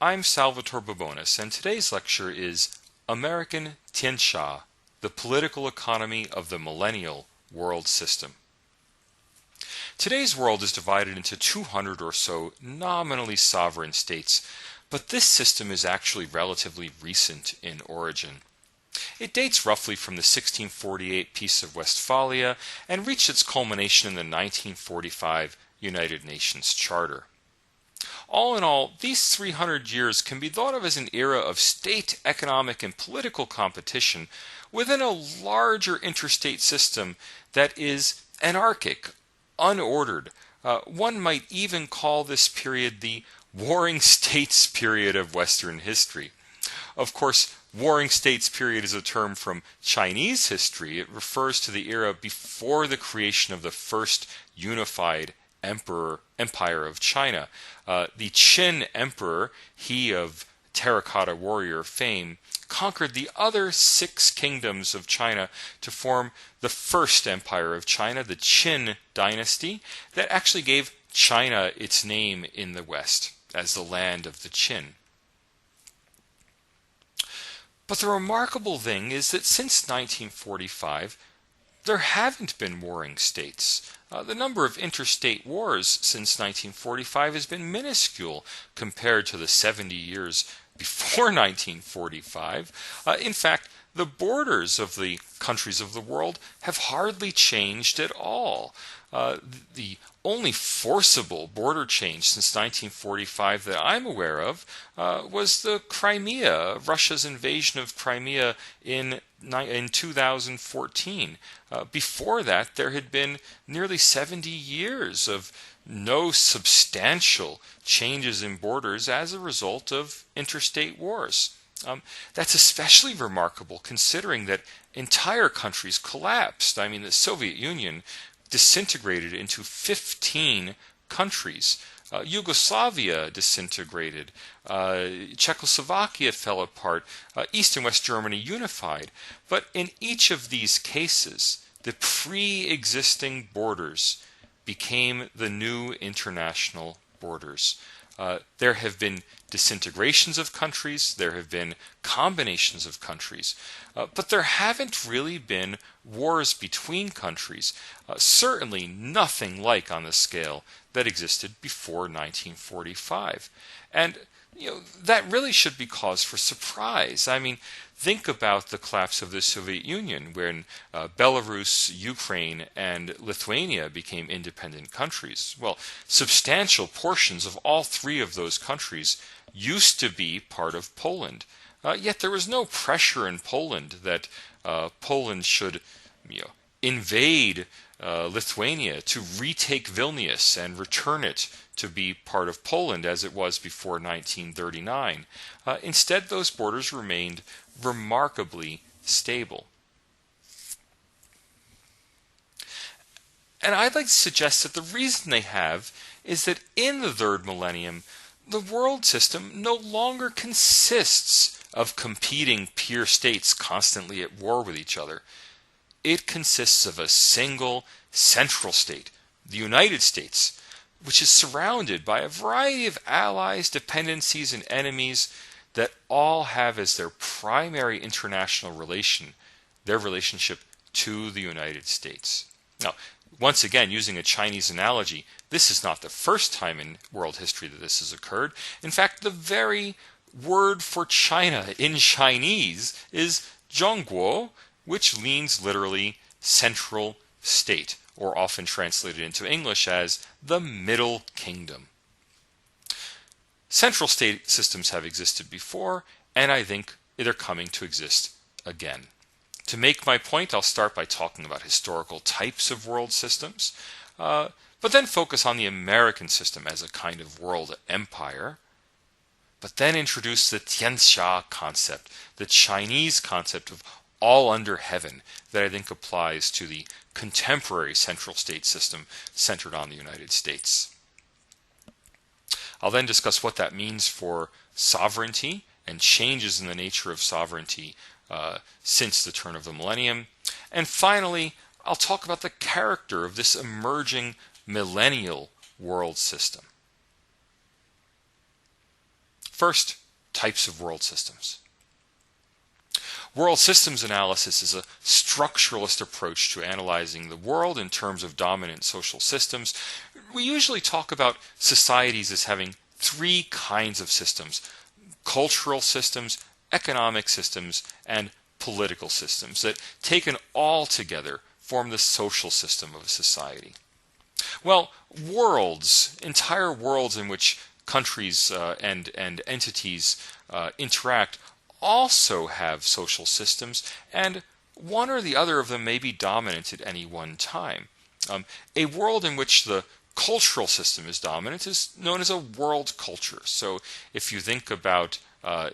I'm Salvatore Babones, and today's lecture is American Tianxia, the Political Economy of the Millennial World System. Today's world is divided into 200 or so nominally sovereign states, but this system is actually relatively recent in origin. It dates roughly from the 1648 Peace of Westphalia and reached its culmination in the 1945 United Nations Charter. All in all, these 300 years can be thought of as an era of state, economic, and political competition within a larger interstate system that is anarchic, unordered. One might even call this period the Warring States period of Western history. Of course, Warring States period is a term from Chinese history. It refers to the era before the creation of the first unified empire of China. The Qin emperor, he of terracotta warrior fame, conquered the other 6 kingdoms of China to form the first empire of China, the Qin dynasty, that actually gave China its name in the West as the land of the Qin. But the remarkable thing is that since 1945, there haven't been warring states. The number of interstate wars since 1945 has been minuscule compared to the 70 years before 1945. In fact, the borders of the countries of the world have hardly changed at all. The only forcible border change since 1945 that I'm aware of was the Crimea, Russia's invasion of Crimea in 2014. Before that, there had been nearly 70 years of no substantial changes in borders as a result of interstate wars. That's especially remarkable considering that entire countries collapsed. I mean, the Soviet Union disintegrated into 15 countries. Yugoslavia disintegrated. Czechoslovakia fell apart. East and West Germany unified. But in each of these cases, the pre-existing borders became the new international borders. There have been disintegrations of countries, there have been combinations of countries, but there haven't really been wars between countries, certainly nothing like on the scale that existed before 1945. And that really should be cause for surprise. I mean, think about the collapse of the Soviet Union when Belarus, Ukraine, and Lithuania became independent countries. Well, substantial portions of all 3 of those countries used to be part of Poland. Yet there was no pressure in Poland that Poland should invade Lithuania to retake Vilnius and return it to be part of Poland as it was before 1939. Instead, those borders remained remarkably stable. And I'd like to suggest that the reason they have is that in the Third Millennium, the world system no longer consists of competing peer states constantly at war with each other. It consists of a single central state, the United States, which is surrounded by a variety of allies, dependencies, and enemies that all have as their primary international relation their relationship to the United States. Now, once again, using a Chinese analogy, this is not the first time in world history that this has occurred. In fact, the very word for China in Chinese is Zhongguo, which means literally central state, or often translated into English as the Middle Kingdom. Central state systems have existed before, and I think they're coming to exist again. To make my point, I'll start by talking about historical types of world systems, but then focus on the American system as a kind of world empire, but then introduce the Tianxia concept, the Chinese concept of all under heaven that I think applies to the contemporary central state system centered on the United States. I'll then discuss what that means for sovereignty and changes in the nature of sovereignty since the turn of the millennium. And finally, I'll talk about the character of this emerging millennial world system. First, types of world systems. World systems analysis is a structuralist approach to analyzing the world in terms of dominant social systems. We usually talk about societies as having three kinds of systems: cultural systems, economic systems, and political systems that, taken all together, form the social system of a society. Well, worlds, entire worlds in which countries and entities interact, also have social systems, and one or the other of them may be dominant at any one time. A world in which the cultural system is dominant is known as a world culture. So if you think about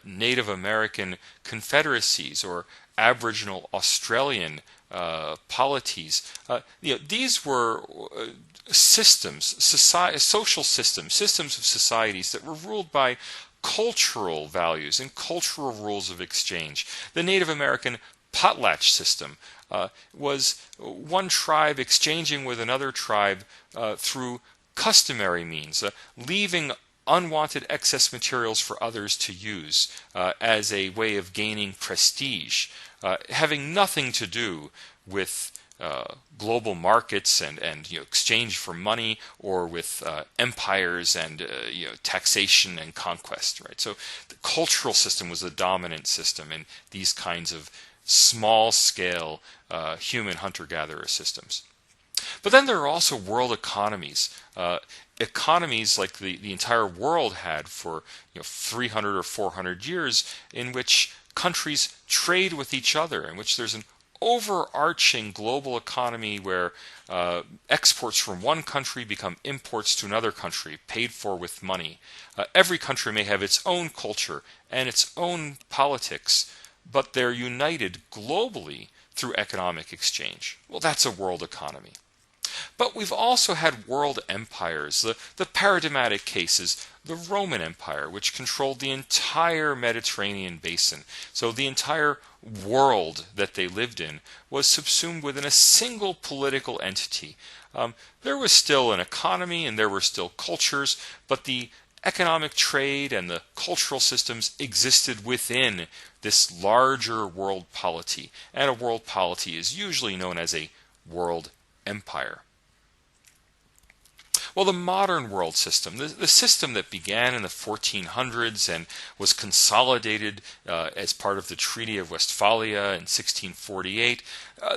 Native American confederacies or Aboriginal Australian polities, these were systems, social systems, systems of societies that were ruled by cultural values and cultural rules of exchange. The Native American potlatch system was one tribe exchanging with another tribe through customary means, leaving unwanted excess materials for others to use as a way of gaining prestige, having nothing to do with global markets and exchange for money, or with empires and taxation and conquest. Right. So the cultural system was the dominant system in these kinds of small-scale human hunter-gatherer systems. But then there are also world economies. Economies like the entire world had for 300 or 400 years, in which countries trade with each other, in which there's an overarching global economy where exports from one country become imports to another country, paid for with money. Every country may have its own culture and its own politics, but they're united globally through economic exchange. Well, that's a world economy. But we've also had world empires. The paradigmatic case is the Roman Empire, which controlled the entire Mediterranean basin. So the entire world that they lived in was subsumed within a single political entity. There was still an economy and there were still cultures, but the economic trade and the cultural systems existed within this larger world polity. And a world polity is usually known as a world empire. Well, the modern world system, the system that began in the 1400s and was consolidated as part of the Treaty of Westphalia in 1648,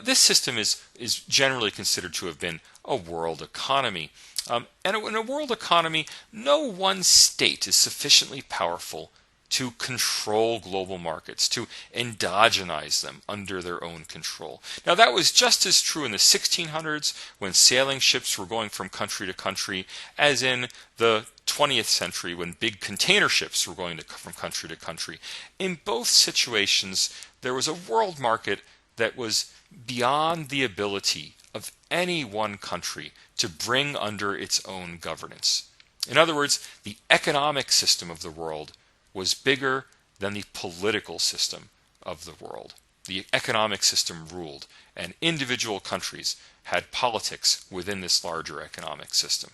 this system is generally considered to have been a world economy. And in a world economy, no one state is sufficiently powerful to control global markets, to endogenize them under their own control. Now, that was just as true in the 1600s, when sailing ships were going from country to country, as in the 20th century, when big container ships were going from country to country. In both situations, there was a world market that was beyond the ability of any one country to bring under its own governance. In other words, the economic system of the world was bigger than the political system of the world. The economic system ruled, and individual countries had politics within this larger economic system.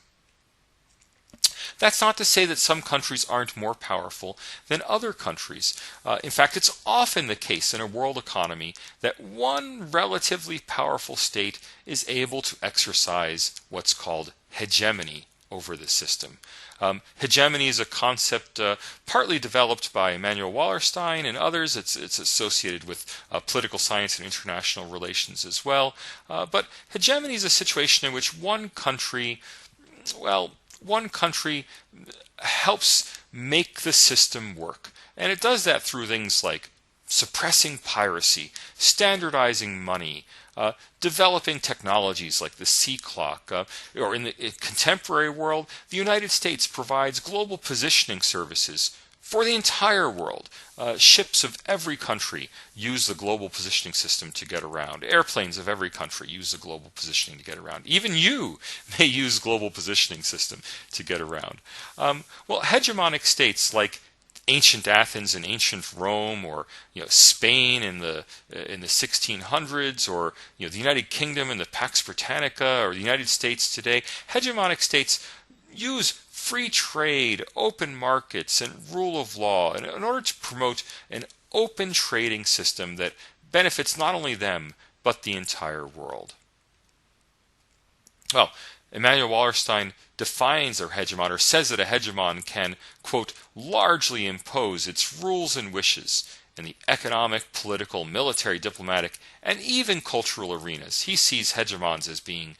That's not to say that some countries aren't more powerful than other countries. In fact, it's often the case in a world economy that one relatively powerful state is able to exercise what's called hegemony over the system. Hegemony is a concept partly developed by Emanuel Wallerstein and others. It's associated with political science and international relations as well. But hegemony is a situation in which one country helps make the system work. And it does that through things like suppressing piracy, standardizing money, developing technologies like the sea clock, or in the contemporary world, the United States provides global positioning services for the entire world. Ships of every country use the global positioning system to get around. Airplanes of every country use the global positioning to get around. Even you may use global positioning system to get around. Well, hegemonic states like ancient Athens and ancient Rome, or Spain in the 1600s, or the United Kingdom in the Pax Britannica, or the United States today, hegemonic states use free trade, open markets, and rule of law in order to promote an open trading system that benefits not only them, but the entire world. Well, Immanuel Wallerstein defines a hegemon, or says that a hegemon can, quote, largely impose its rules and wishes in the economic, political, military, diplomatic, and even cultural arenas. He sees hegemons as being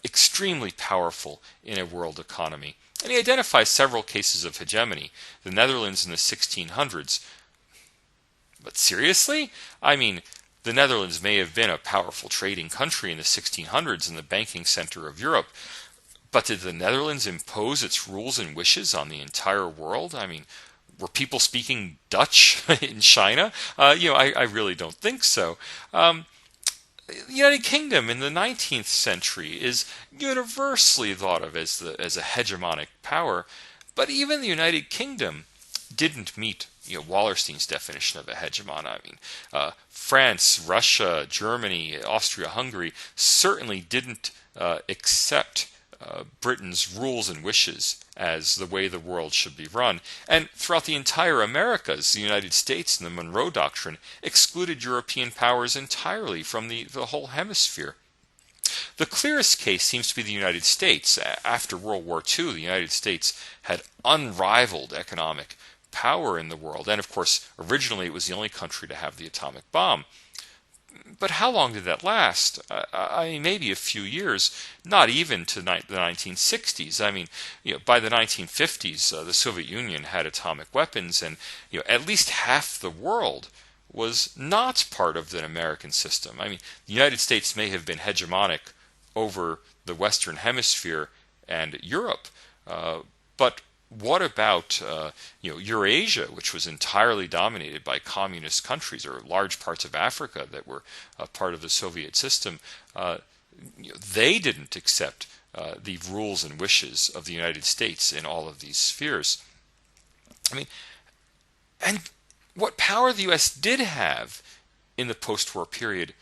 extremely powerful in a world economy. And he identifies several cases of hegemony. The Netherlands in the 1600s. But seriously? I mean, the Netherlands may have been a powerful trading country in the 1600s and the banking center of Europe, but did the Netherlands impose its rules and wishes on the entire world? I mean, were people speaking Dutch in China? I really don't think so. The United Kingdom in the 19th century is universally thought of as a hegemonic power, but even the United Kingdom didn't meet Wallerstein's definition of a hegemon. I mean, France, Russia, Germany, Austria-Hungary certainly didn't accept Britain's rules and wishes as the way the world should be run. And throughout the entire Americas, the United States and the Monroe Doctrine excluded European powers entirely from the whole hemisphere. The clearest case seems to be the United States. After World War II, the United States had unrivaled economic power in the world, and of course, originally it was the only country to have the atomic bomb. But how long did that last? Maybe a few years, not even to the 1960s. I mean, by the 1950s, the Soviet Union had atomic weapons, and at least half the world was not part of the American system. I mean, the United States may have been hegemonic over the Western Hemisphere and Europe, but what about Eurasia, which was entirely dominated by communist countries, or large parts of Africa that were part of the Soviet system? They didn't accept the rules and wishes of the United States in all of these spheres. I mean, and what power the U.S. did have in the post-war period,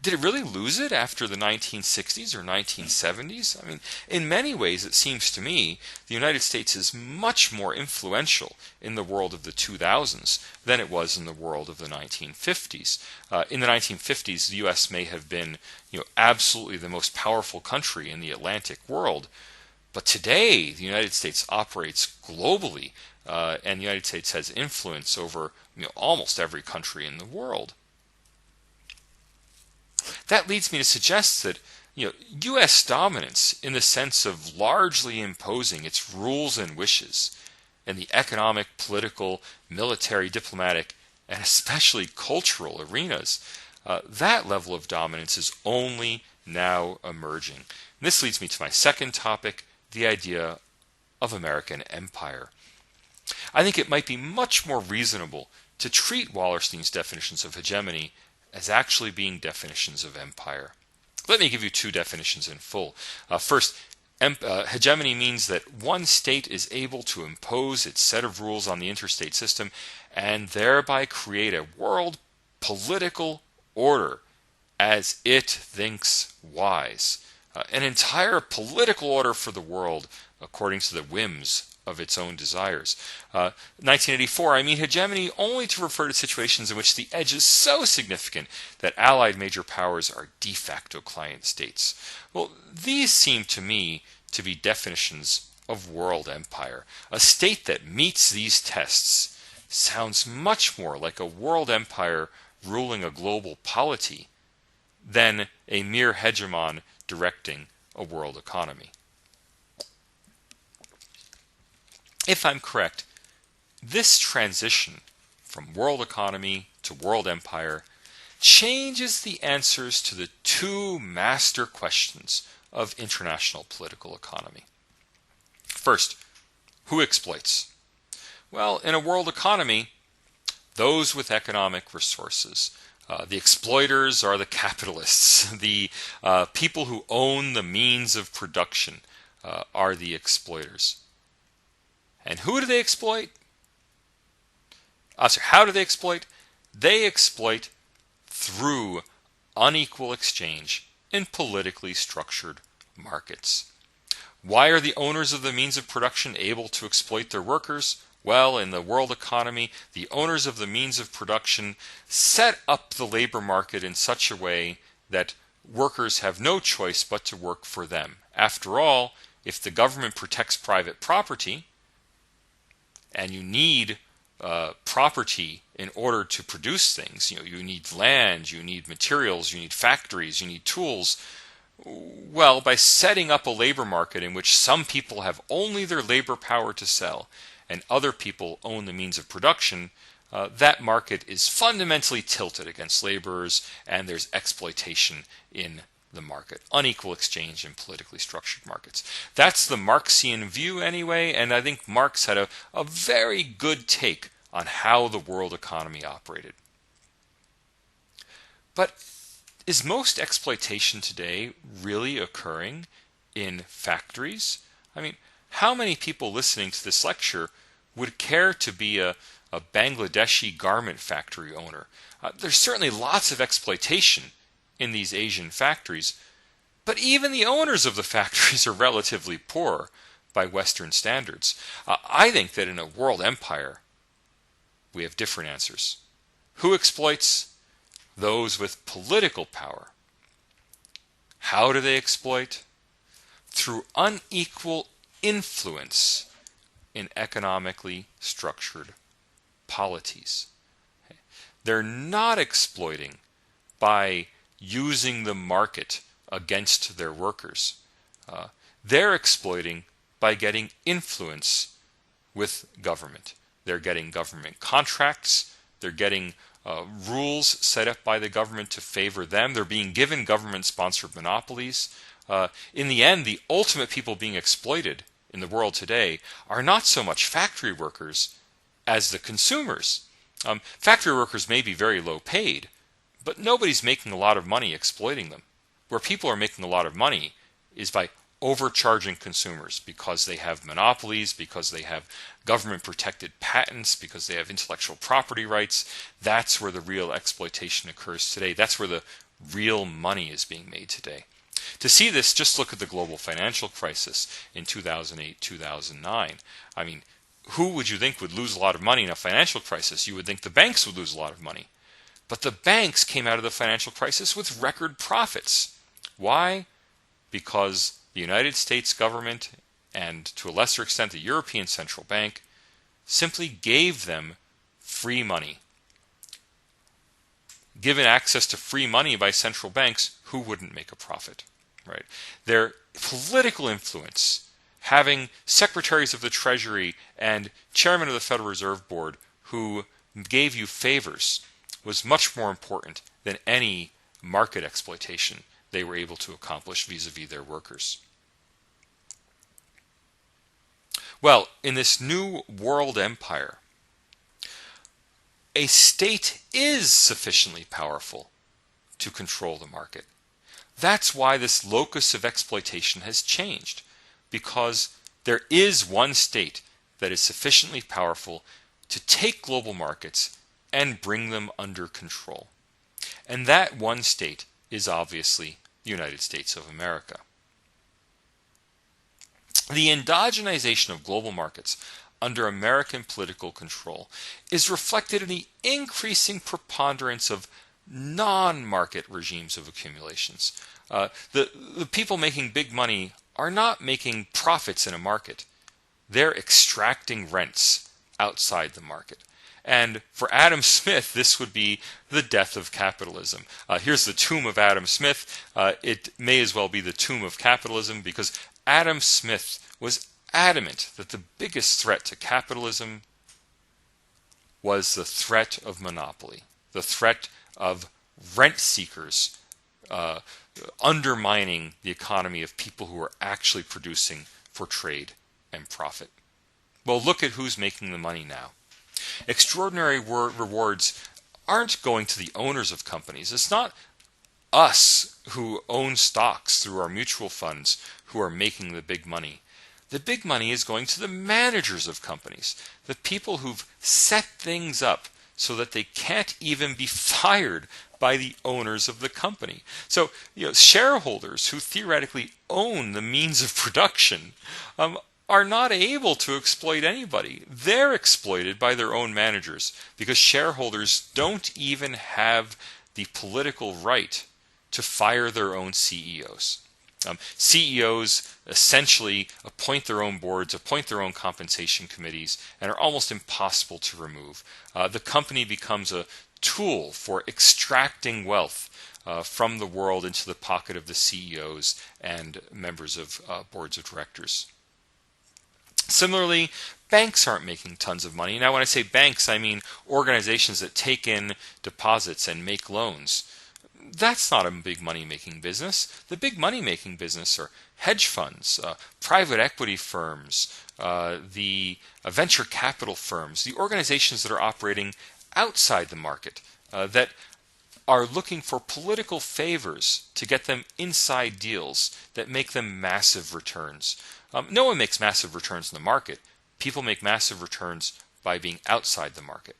did it really lose it after the 1960s or 1970s? I mean, in many ways, it seems to me, the United States is much more influential in the world of the 2000s than it was in the world of the 1950s. In the 1950s, the U.S. may have been, absolutely the most powerful country in the Atlantic world, but today, the United States operates globally, and the United States has influence over, almost every country in the world. That leads me to suggest that U.S. dominance, in the sense of largely imposing its rules and wishes in the economic, political, military, diplomatic, and especially cultural arenas, that level of dominance is only now emerging. And this leads me to my second topic, the idea of American empire. I think it might be much more reasonable to treat Wallerstein's definitions of hegemony as actually being definitions of empire. Let me give you two definitions in full. First, hegemony means that one state is able to impose its set of rules on the interstate system and thereby create a world political order as it thinks wise. An entire political order for the world according to the whims of its own desires. 1984, I mean hegemony only to refer to situations in which the edge is so significant that allied major powers are de facto client states. Well, these seem to me to be definitions of world empire. A state that meets these tests sounds much more like a world empire ruling a global polity than a mere hegemon directing a world economy. If I'm correct, this transition from world economy to world empire changes the answers to the two master questions of international political economy. First, who exploits? Well, in a world economy, those with economic resources. The exploiters are the capitalists. The people who own the means of production are the exploiters. And who do they exploit? How do they exploit? They exploit through unequal exchange in politically structured markets. Why are the owners of the means of production able to exploit their workers? Well, in the world economy, the owners of the means of production set up the labor market in such a way that workers have no choice but to work for them. After all, if the government protects private property, and you need property in order to produce things, you need land, you need materials, you need factories, you need tools. Well, by setting up a labor market in which some people have only their labor power to sell and other people own the means of production, that market is fundamentally tilted against laborers, and there's exploitation in the market. Unequal exchange in politically structured markets. That's the Marxian view anyway, and I think Marx had a very good take on how the world economy operated. But is most exploitation today really occurring in factories? I mean, how many people listening to this lecture would care to be a Bangladeshi garment factory owner? There's certainly lots of exploitation in these Asian factories, but even the owners of the factories are relatively poor by Western standards. I think that in a world empire, we have different answers. Who exploits? Those with political power. How do they exploit? Through unequal influence in economically structured polities. They're not exploiting by using the market against their workers. They're exploiting by getting influence with government. They're getting government contracts. They're getting rules set up by the government to favor them. They're being given government-sponsored monopolies. In the end, the ultimate people being exploited in the world today are not so much factory workers as the consumers. Factory workers may be very low paid, but nobody's making a lot of money exploiting them. Where people are making a lot of money is by overcharging consumers because they have monopolies, because they have government-protected patents, because they have intellectual property rights. That's where the real exploitation occurs today. That's where the real money is being made today. To see this, just look at the global financial crisis in 2008, 2009. I mean, who would you think would lose a lot of money in a financial crisis? You would think the banks would lose a lot of money. But the banks came out of the financial crisis with record profits. Why? Because the United States government, and to a lesser extent the European Central Bank, simply gave them free money. Given access to free money by central banks, who wouldn't make a profit? Right? Their political influence, having secretaries of the Treasury and chairman of the Federal Reserve Board who gave you favors, was much more important than any market exploitation they were able to accomplish vis-a-vis their workers. Well, in this new world empire, a state is sufficiently powerful to control the market. That's why this locus of exploitation has changed, because there is one state that is sufficiently powerful to take global markets and bring them under control. And that one state is obviously the United States of America. The endogenization of global markets under American political control is reflected in the increasing preponderance of non-market regimes of accumulations. The people making big money are not making profits in a market. They're extracting rents outside the market. And for Adam Smith, this would be the death of capitalism. Here's the tomb of Adam Smith. It may as well be the tomb of capitalism, because Adam Smith was adamant that the biggest threat to capitalism was the threat of monopoly, the threat of rent seekers undermining the economy of people who are actually producing for trade and profit. Well, look at who's making the money now. Extraordinary rewards aren't going to the owners of companies. It's not us who own stocks through our mutual funds who are making the big money. The big money is going to the managers of companies, the people who've set things up so that they can't even be fired by the owners of the company. So, shareholders who theoretically own the means of production are not able to exploit anybody. They're exploited by their own managers because shareholders don't even have the political right to fire their own CEOs. CEOs essentially appoint their own boards, appoint their own compensation committees, and are almost impossible to remove. The company becomes a tool for extracting wealth from the world into the pocket of the CEOs and members of boards of directors. Similarly, banks aren't making tons of money. Now, when I say banks, I mean organizations that take in deposits and make loans. That's not a big money-making business. The big money-making business are hedge funds, private equity firms, the venture capital firms, the organizations that are operating outside the market, that are looking for political favors to get them inside deals that make them massive returns. No one makes massive returns in the market. People make massive returns by being outside the market.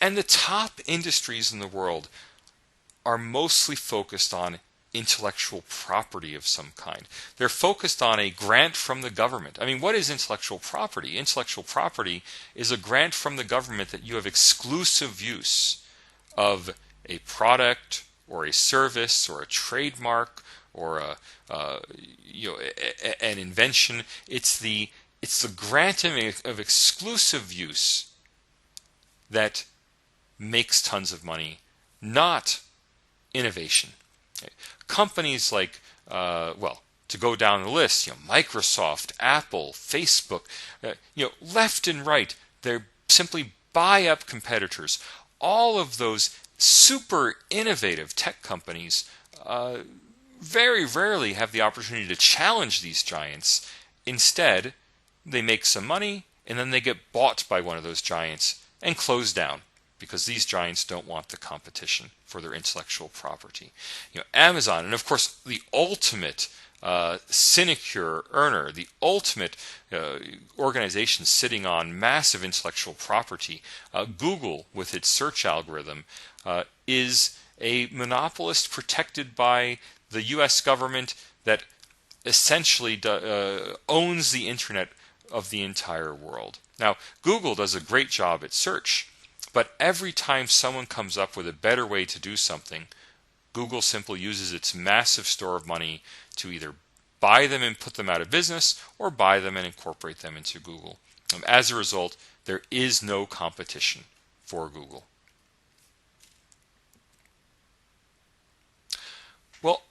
And the top industries in the world are mostly focused on intellectual property of some kind. They're focused on a grant from the government. I mean, what is intellectual property? Intellectual property is a grant from the government that you have exclusive use of a product or a service or a trademark or an invention. It's the granting of exclusive use that makes tons of money, not innovation. Companies like, to go down the list, Microsoft, Apple, Facebook, left and right, they simply buy up competitors. All of those super innovative tech companies very rarely have the opportunity to challenge these giants. Instead, they make some money and then they get bought by one of those giants and close down, because these giants don't want the competition for their intellectual property. Amazon, and of course the ultimate sinecure earner, the ultimate organization sitting on massive intellectual property, Google with its search algorithm, is a monopolist protected by the US government that essentially owns the internet of the entire world. Now, Google does a great job at search, but every time someone comes up with a better way to do something, Google simply uses its massive store of money to either buy them and put them out of business or buy them and incorporate them into Google. As a result, there is no competition for Google. Well,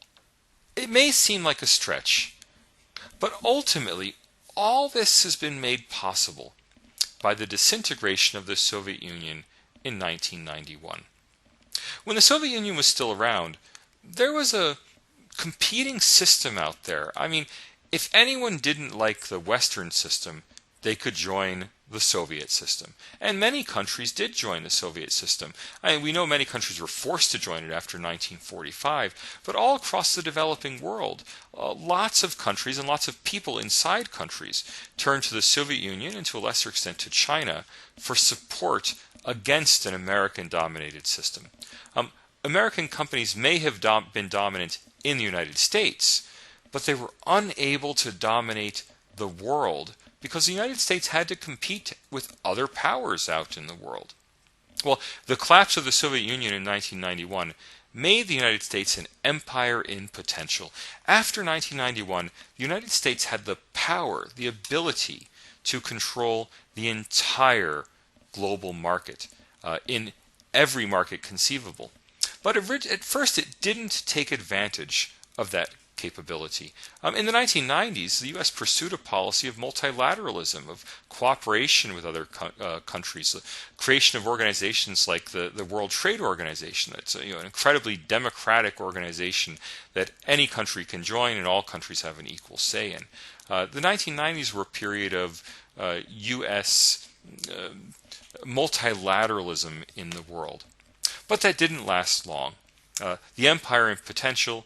it may seem like a stretch, but ultimately, all this has been made possible by the disintegration of the Soviet Union in 1991. When the Soviet Union was still around, there was a competing system out there. I mean, if anyone didn't like the Western system, they could join the Soviet system. And many countries did join the Soviet system. I mean, we know many countries were forced to join it after 1945, but all across the developing world, lots of countries and lots of people inside countries turned to the Soviet Union and to a lesser extent to China for support against an American-dominated system. American companies may have been dominant in the United States, but they were unable to dominate the world because the United States had to compete with other powers out in the world. Well, the collapse of the Soviet Union in 1991 made the United States an empire in potential. After 1991, the United States had the power, the ability to control the entire global market in every market conceivable. But at first it didn't take advantage of that capability. In the 1990s, the U.S. pursued a policy of multilateralism, of cooperation with other countries, the creation of organizations like the World Trade Organization. That's an incredibly democratic organization that any country can join and all countries have an equal say in. The 1990s were a period of U.S. multilateralism in the world. But that didn't last long. The empire in potential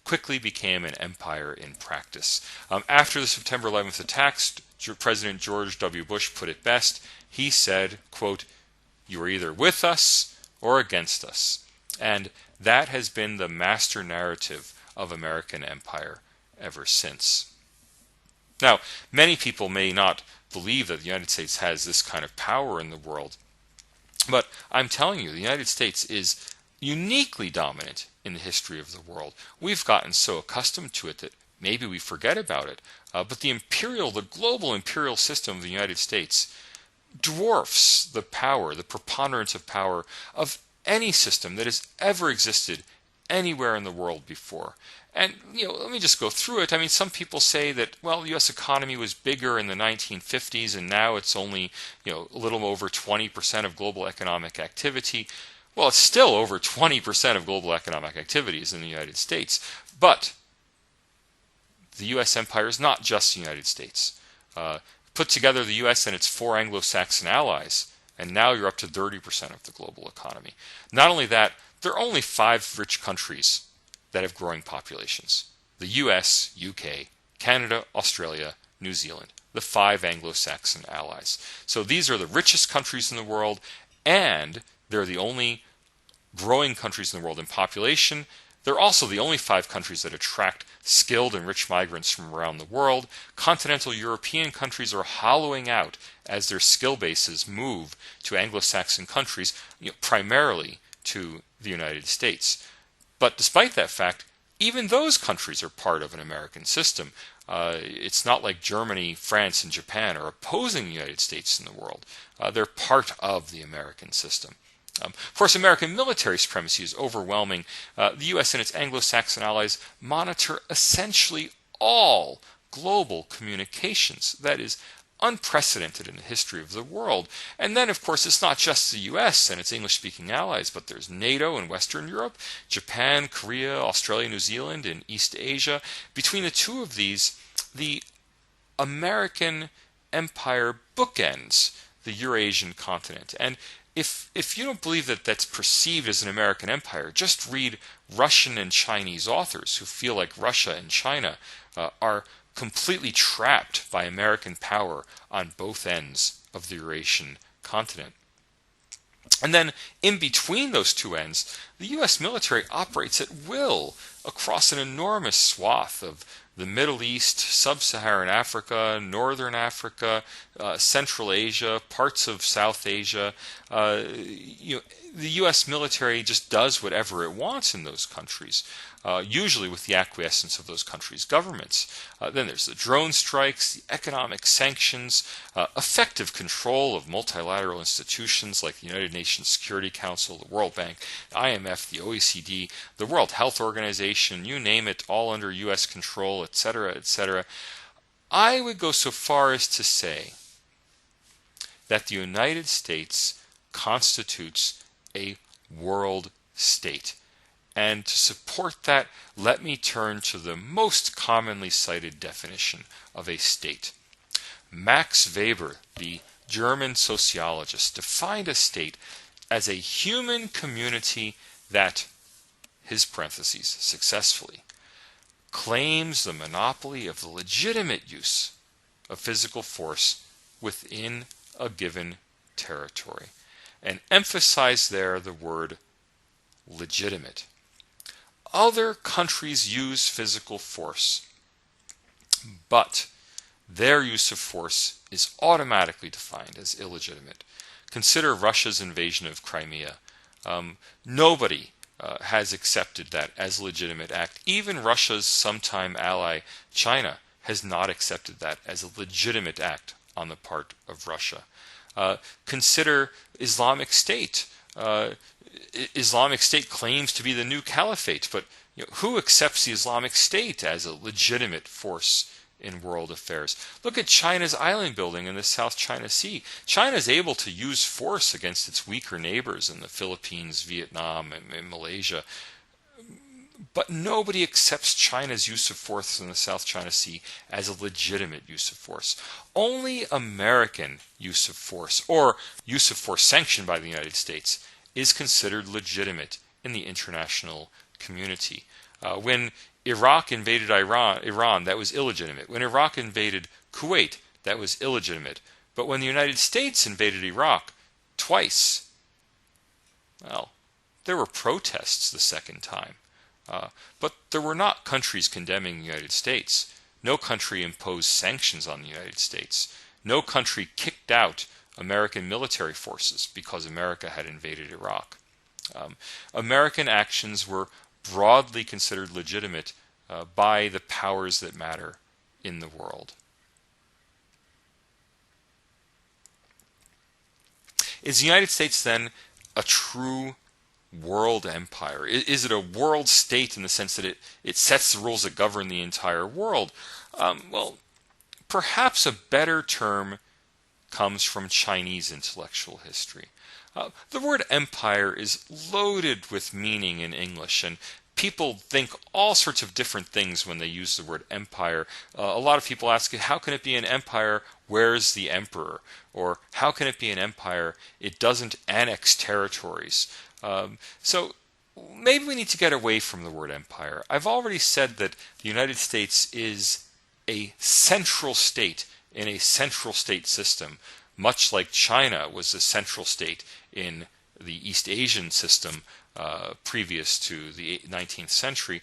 quickly became an empire in practice. After the September 11th attacks, President George W. Bush put it best. He said, quote, You are either with us or against us. And that has been the master narrative of American empire ever since. Now, many people may not believe that the United States has this kind of power in the world, but I'm telling you, the United States is uniquely dominant in the history of the world. We've gotten so accustomed to it that maybe we forget about it. But the global imperial system of the United States dwarfs the power, the preponderance of power of any system that has ever existed anywhere in the world before. And, let me just go through it. I mean, some people say that, well, the U.S. economy was bigger in the 1950s and now it's only, a little over 20% of global economic activity. Well, it's still over 20% of global economic activities in the United States. But the U.S. empire is not just the United States. Put together the U.S. and its 4 Anglo-Saxon allies, and now you're up to 30% of the global economy. Not only that, there are only 5 rich countries that have growing populations. The US, UK, Canada, Australia, New Zealand, the 5 Anglo-Saxon allies. So these are the richest countries in the world, and they're the only growing countries in the world in population. They're also the only 5 countries that attract skilled and rich migrants from around the world. Continental European countries are hollowing out as their skill bases move to Anglo-Saxon countries, primarily to the United States. But despite that fact, even those countries are part of an American system. It's not like Germany, France, and Japan are opposing the United States in the world. They're part of the American system. Of course, American military supremacy is overwhelming. The U.S. and its Anglo-Saxon allies monitor essentially all global communications. That is unprecedented in the history of the world. And then, of course, it's not just the U.S. and its English-speaking allies, but there's NATO in Western Europe, Japan, Korea, Australia, New Zealand, and East Asia. Between the two of these, the American empire bookends the Eurasian continent. And if you don't believe that that's perceived as an American empire, just read Russian and Chinese authors who feel like Russia and China are completely trapped by American power on both ends of the Eurasian continent. And then in between those two ends, the U.S. military operates at will across an enormous swath of the Middle East, Sub-Saharan Africa, Northern Africa, Central Asia, parts of South Asia. The U.S. military just does whatever it wants in those countries, usually with the acquiescence of those countries' governments. Then there's the drone strikes, the economic sanctions, effective control of multilateral institutions like the United Nations Security Council, the World Bank, the IMF, the OECD, the World Health Organization, you name it, all under U.S. control, etc., etc. I would go so far as to say that the United States constitutes a world state. And to support that, let me turn to the most commonly cited definition of a state. Max Weber, the German sociologist, defined a state as a human community that, his parentheses, successfully, claims the monopoly of the legitimate use of physical force within a given territory. And emphasize there the word legitimate. Other countries use physical force, but their use of force is automatically defined as illegitimate. Consider Russia's invasion of Crimea. Nobody has accepted that as a legitimate act. Even Russia's sometime ally, China, has not accepted that as a legitimate act on the part of Russia. Consider Islamic State. Islamic State claims to be the new caliphate, but who accepts the Islamic State as a legitimate force in world affairs? Look at China's island building in the South China Sea. China is able to use force against its weaker neighbors in the Philippines, Vietnam, and Malaysia. But nobody accepts China's use of force in the South China Sea as a legitimate use of force. Only American use of force, or use of force sanctioned by the United States, is considered legitimate in the international community. When Iraq invaded Iran, that was illegitimate. When Iraq invaded Kuwait, that was illegitimate. But when the United States invaded Iraq, twice, Well, there were protests the second time, but there were not countries condemning the United States. No country imposed sanctions on the United States. No country kicked out American military forces because America had invaded Iraq. American actions were broadly considered legitimate by the powers that matter in the world. Is the United States then a true world empire? Is it a world state in the sense that it sets the rules that govern the entire world? Well, perhaps a better term comes from Chinese intellectual history. The word empire is loaded with meaning in English, and people think all sorts of different things when they use the word empire. A lot of people ask, how can it be an empire? Where's the emperor? Or how can it be an empire? It doesn't annex territories. So maybe we need to get away from the word empire. I've already said that the United States is a central state in a central state system, much like China was a central state in the East Asian system previous to the 19th century.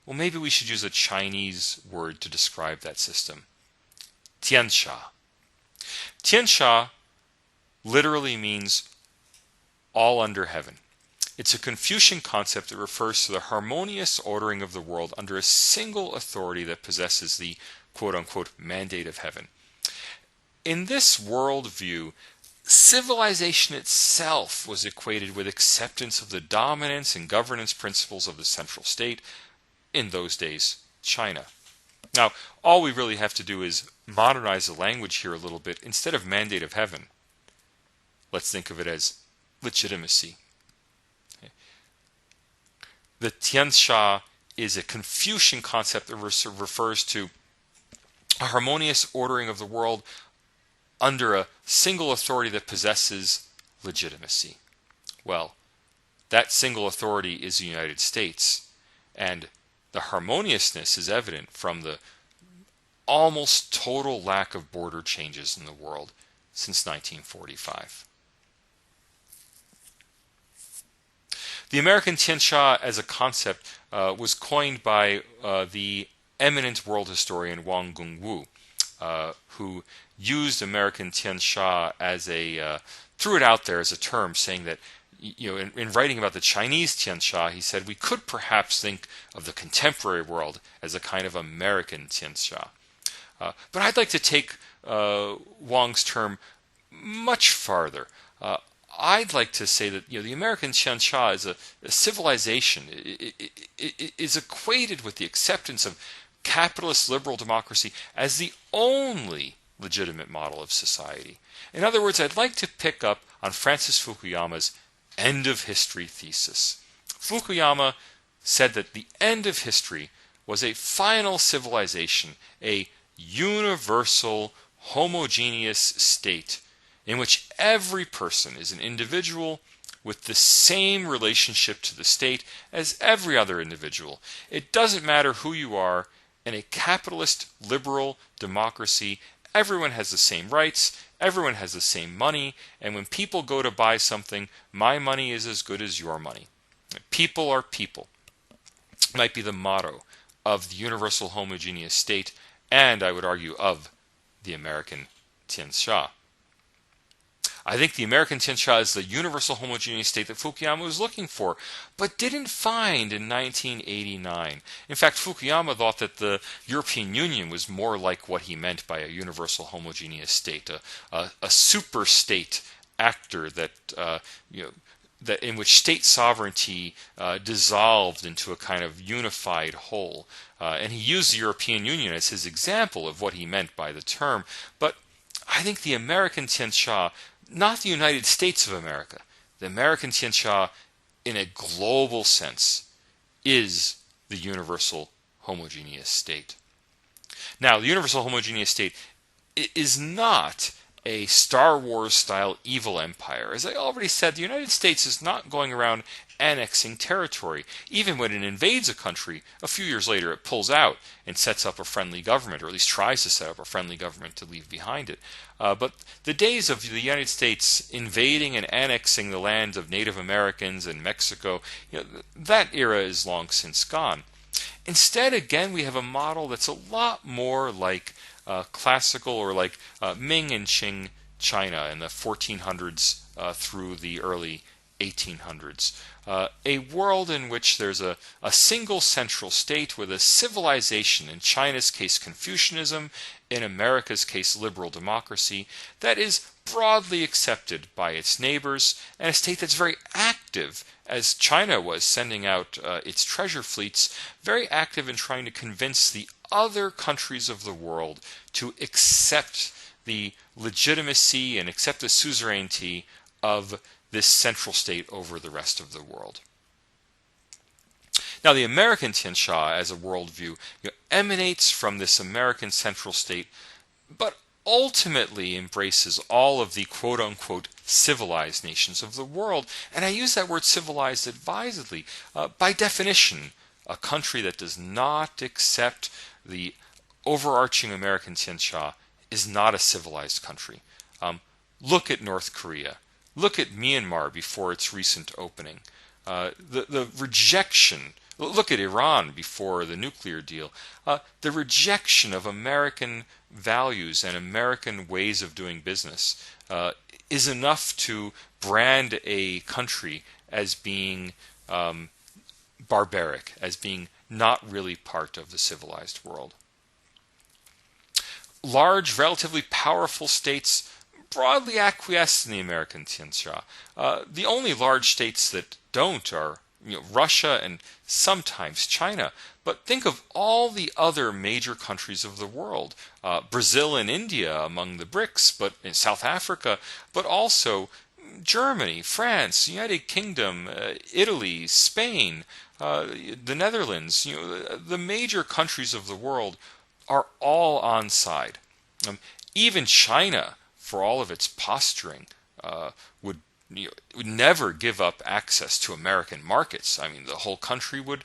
Well, maybe we should use a Chinese word to describe that system. Tianxia. Tianxia literally means all under heaven. It's a Confucian concept that refers to the harmonious ordering of the world under a single authority that possesses the quote-unquote mandate of heaven. In this worldview, civilization itself was equated with acceptance of the dominance and governance principles of the central state, in those days, China. Now, all we really have to do is modernize the language here a little bit. Instead of mandate of heaven, let's think of it as legitimacy. The Tianxia is a Confucian concept that refers to a harmonious ordering of the world under a single authority that possesses legitimacy. Well, that single authority is the United States, and the harmoniousness is evident from the almost total lack of border changes in the world since 1945. The American Tianxia as a concept was coined by the eminent world historian Wang Gungwu, who used American Tianxia as threw it out there as a term, saying that, in writing about the Chinese Tianxia, he said we could perhaps think of the contemporary world as a kind of American Tianxia. But I'd like to take Wang's term much farther. I'd like to say that the American Tianxia is a civilization. It is equated with the acceptance of capitalist liberal democracy as the only legitimate model of society. In other words, I'd like to pick up on Francis Fukuyama's end of history thesis. Fukuyama said that the end of history was a final civilization, a universal, homogeneous state in which every person is an individual with the same relationship to the state as every other individual. It doesn't matter who you are. In a capitalist, liberal democracy, everyone has the same rights, everyone has the same money, and when people go to buy something, my money is as good as your money. People are people. Might be the motto of the universal homogeneous state, and I would argue of the American Tianxia. I think the American Tianxia is the universal homogeneous state that Fukuyama was looking for, but didn't find in 1989. In fact, Fukuyama thought that the European Union was more like what he meant by a universal homogeneous state, a super state actor that that in which state sovereignty dissolved into a kind of unified whole. And he used the European Union as his example of what he meant by the term. But I think the American Tianxia, not the United States of America, the American Tianxia in a global sense is the universal homogeneous state. Now, the universal homogeneous state is not a Star Wars-style evil empire. As I already said, the United States is not going around annexing territory. Even when it invades a country, a few years later it pulls out and sets up a friendly government, or at least tries to set up a friendly government to leave behind it. But the days of the United States invading and annexing the lands of Native Americans and Mexico, that era is long since gone. Instead, again, we have a model that's a lot more like classical, or like Ming and Qing China in the 1400s through the early 1800s. A world in which there's a single central state with a civilization, in China's case Confucianism, in America's case liberal democracy, that is broadly accepted by its neighbors, and a state that's very active, as China was sending out its treasure fleets, very active in trying to convince the other countries of the world to accept the legitimacy and accept the suzerainty of this central state over the rest of the world. Now, the American Tianxia as a worldview emanates from this American central state, but ultimately embraces all of the quote-unquote civilized nations of the world. And I use that word civilized advisedly. By definition, a country that does not accept the overarching American Tianxia is not a civilized country. Look at North Korea. Look at Myanmar before its recent opening. The rejection, look at Iran before the nuclear deal. The rejection of American values and American ways of doing business is enough to brand a country as being barbaric, as being not really part of the civilized world. Large, relatively powerful states broadly acquiesce in the American Tianxia. The only large states that don't are Russia and sometimes China. But think of all the other major countries of the world. Brazil and India among the BRICS, but in South Africa, but also Germany, France, United Kingdom, Italy, Spain, the Netherlands. The major countries of the world are all on side. Even China, for all of its posturing, would never give up access to American markets. I mean, the whole country would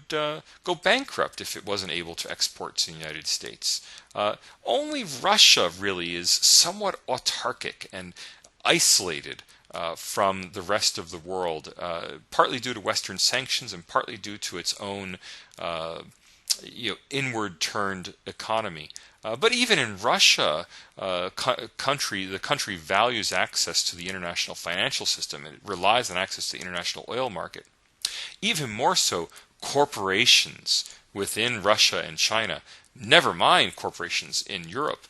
go bankrupt if it wasn't able to export to the United States. Only Russia really is somewhat autarkic and isolated from the rest of the world, partly due to Western sanctions and partly due to its own inward-turned economy. But even in Russia, the country values access to the international financial system, and it relies on access to the international oil market. Even more so, corporations within Russia and China, never mind corporations in Europe,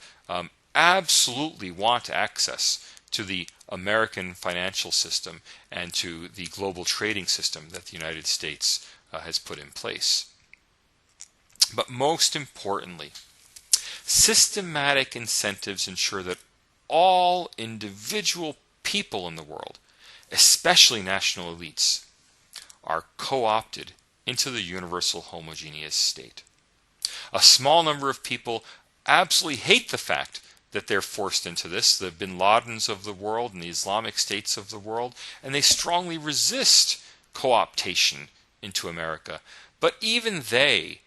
absolutely want access to the American financial system and to the global trading system that the United States has put in place. But most importantly, systematic incentives ensure that all individual people in the world, especially national elites, are co-opted into the universal homogeneous state. A small number of people absolutely hate the fact that they're forced into this, the bin Ladens of the world and the Islamic states of the world, and they strongly resist co-optation into America. But even they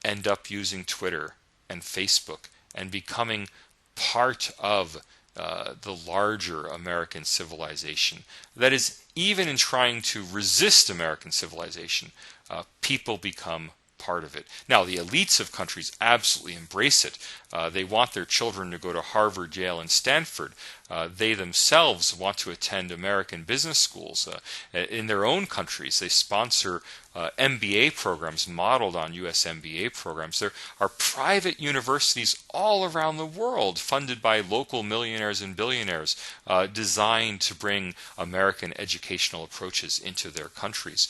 end up using Twitter and Facebook and becoming part of the larger American civilization. That is, even in trying to resist American civilization, people become part of it. Now, the elites of countries absolutely embrace it. They want their children to go to Harvard, Yale, and Stanford. They themselves want to attend American business schools. In their own countries, they sponsor MBA programs modeled on U.S. MBA programs. There are private universities all around the world funded by local millionaires and billionaires designed to bring American educational approaches into their countries.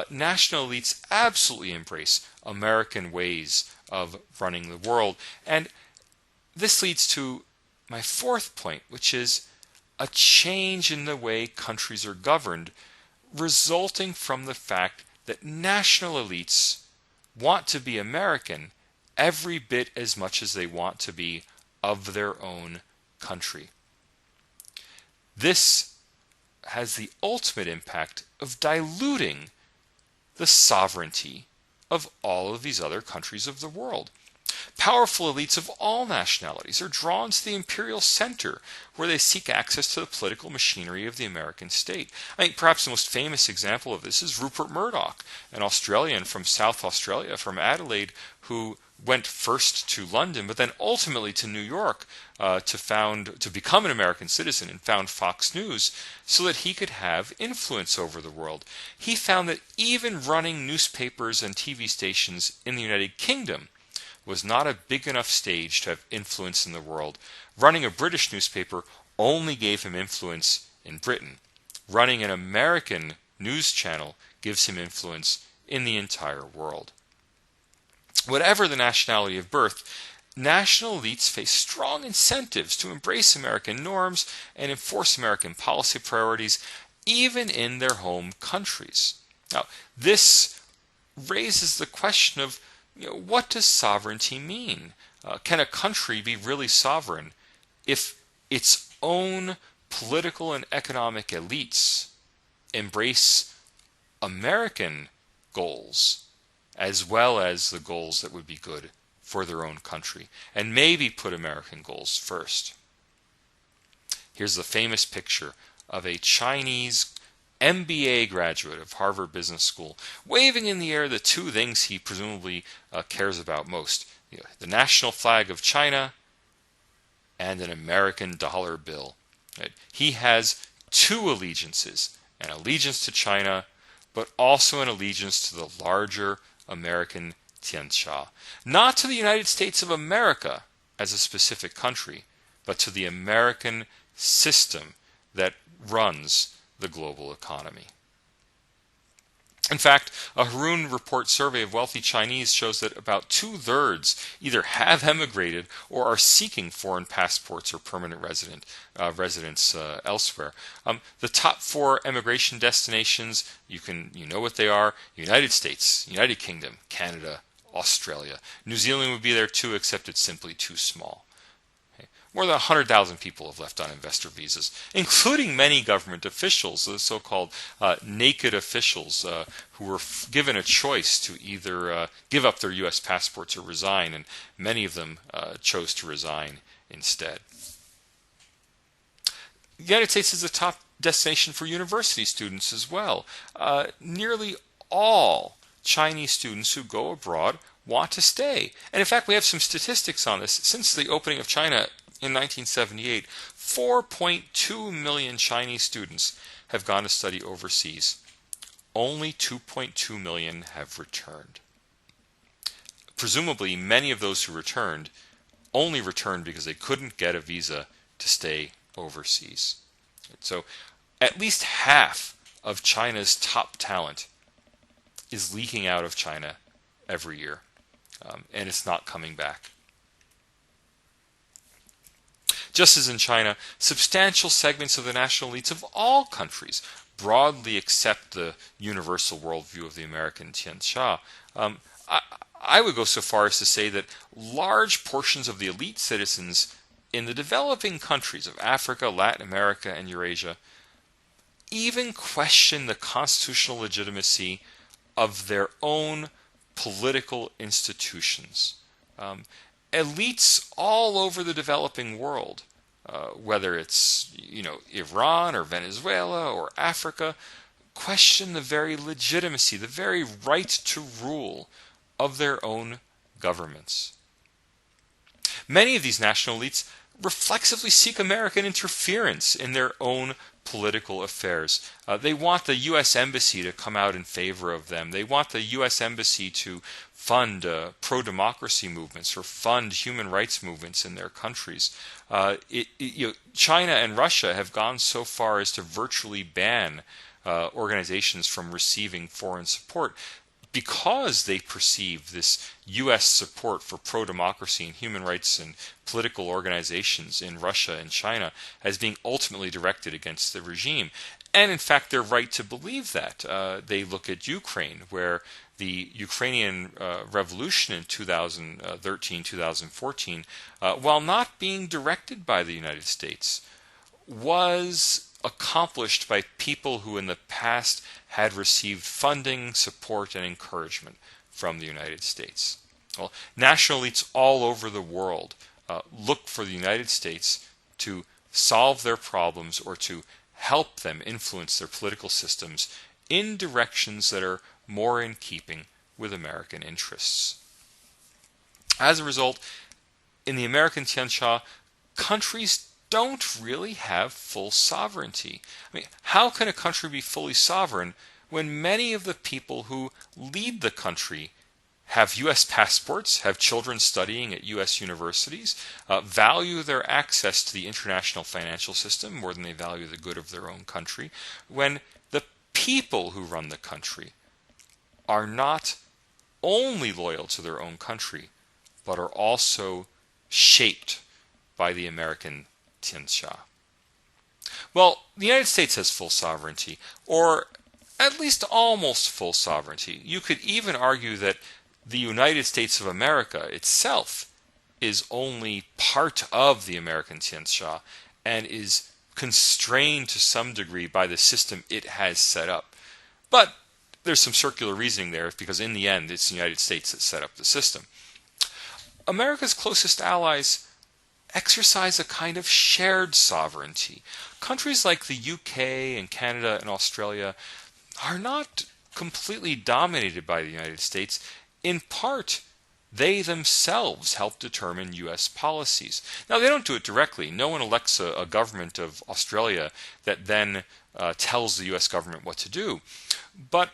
National elites absolutely embrace American ways of running the world. And this leads to my fourth point, which is a change in the way countries are governed, resulting from the fact that national elites want to be American every bit as much as they want to be of their own country. This has the ultimate impact of diluting the sovereignty of all of these other countries of the world. Powerful elites of all nationalities are drawn to the imperial center, where they seek access to the political machinery of the American state. I think perhaps the most famous example of this is Rupert Murdoch, an Australian from South Australia, from Adelaide, who went first to London, but then ultimately to New York to become an American citizen, and found Fox News so that he could have influence over the world. He found that even running newspapers and TV stations in the United Kingdom was not a big enough stage to have influence in the world. Running a British newspaper only gave him influence in Britain. Running an American news channel gives him influence in the entire world. Whatever the nationality of birth, national elites face strong incentives to embrace American norms and enforce American policy priorities, even in their home countries. Now, this raises the question of, what does sovereignty mean? Can a country be really sovereign if its own political and economic elites embrace American goals as well as the goals that would be good for their own country, and maybe put American goals first? Here's the famous picture of a Chinese MBA graduate of Harvard Business School waving in the air the two things he presumably cares about most: the national flag of China and an American dollar bill. Right? He has two allegiances: an allegiance to China, but also an allegiance to the larger American Tianxia. Not to the United States of America as a specific country, but to the American system that runs the global economy. In fact, a Hurun Report survey of wealthy Chinese shows that about 2/3 either have emigrated or are seeking foreign passports or permanent residence elsewhere. The top 4 emigration destinations, you know what they are: United States, United Kingdom, Canada, Australia. New Zealand would be there too, except it's simply too small. More than 100,000 people have left on investor visas, including many government officials, the so-called naked officials, who were given a choice to either give up their U.S. passports or resign, and many of them chose to resign instead. The United States is a top destination for university students as well. Nearly all Chinese students who go abroad want to stay. And in fact, we have some statistics on this. Since the opening of China in 1978, 4.2 million Chinese students have gone to study overseas. Only 2.2 million have returned. Presumably, many of those who returned only returned because they couldn't get a visa to stay overseas. So, at least half of China's top talent is leaking out of China every year, and it's not coming back. Just as in China, substantial segments of the national elites of all countries broadly accept the universal worldview of the American Tianxia. I would go so far as to say that large portions of the elite citizens in the developing countries of Africa, Latin America, and Eurasia even question the constitutional legitimacy of their own political institutions. Elites all over the developing world, whether it's Iran or Venezuela or Africa, question the very legitimacy, the very right to rule of their own governments. Many of these national elites reflexively seek American interference in their own political affairs. They want the U.S. Embassy to come out in favor of them. They want the U.S. Embassy to fund pro-democracy movements or fund human rights movements in their countries. China and Russia have gone so far as to virtually ban organizations from receiving foreign support, because they perceive this U.S. support for pro-democracy and human rights and political organizations in Russia and China as being ultimately directed against the regime. And in fact, they're right to believe that. They look at Ukraine, where the Ukrainian revolution in 2013-2014, while not being directed by the United States, was accomplished by people who in the past had received funding, support, and encouragement from the United States. Well, national elites all over the world look for the United States to solve their problems or to help them influence their political systems in directions that are more in keeping with American interests. As a result, in the American Tianxia, countries don't really have full sovereignty. I mean, how can a country be fully sovereign when many of the people who lead the country have U.S. passports, have children studying at U.S. universities, value their access to the international financial system more than they value the good of their own country, when the people who run the country are not only loyal to their own country, but are also shaped by the American Tianxia? Well, the United States has full sovereignty, or at least almost full sovereignty. You could even argue that the United States of America itself is only part of the American Tianxia and is constrained to some degree by the system it has set up. But there's some circular reasoning there, because in the end it's the United States that set up the system. America's closest allies exercise a kind of shared sovereignty. Countries like the UK and Canada and Australia are not completely dominated by the United States. In part, they themselves help determine U.S. policies. Now, they don't do it directly. No one elects a government of Australia that then tells the U.S. government what to do. But